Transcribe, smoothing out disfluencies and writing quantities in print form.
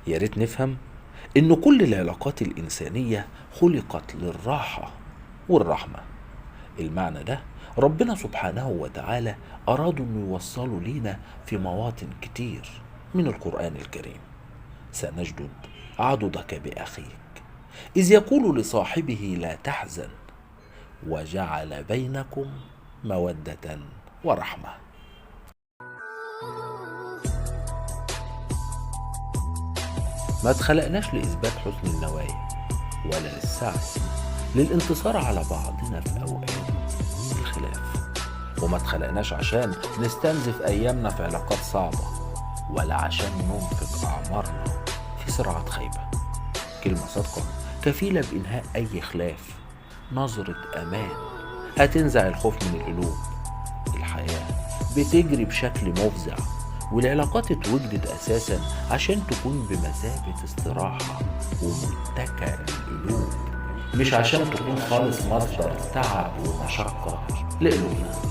يا ريت نفهم إن كل العلاقات الإنسانية خلقت للراحة والرحمة. المعنى ده ربنا سبحانه وتعالى أرادوا أن يوصلوا لينا في مواطن كتير من القرآن الكريم. سنجد عضدك بأخيك إذ يقول لصاحبه لا تحزن وجعل بينكم مودة ورحمة. ما اتخلقناش لإثبات حسن النوايا ولا للسعي للانتصار على بعضنا في أوقات الخلاف، وما اتخلقناش عشان نستنزف أيامنا في علاقات صعبة ولا عشان ننفق أعمارنا في صراعات خايبة. كلمة صادقة كفيلة بإنهاء أي خلاف، نظرة أمان هتنزع الخوف من القلوب. الحياة بتجري بشكل مفزع، والعلاقات اتوجدت أساسا عشان تكون بمثابة استراحة ومتكأ للقلوب، مش عشان تكون خالص مصدر تعب ومشقة لقلوبنا.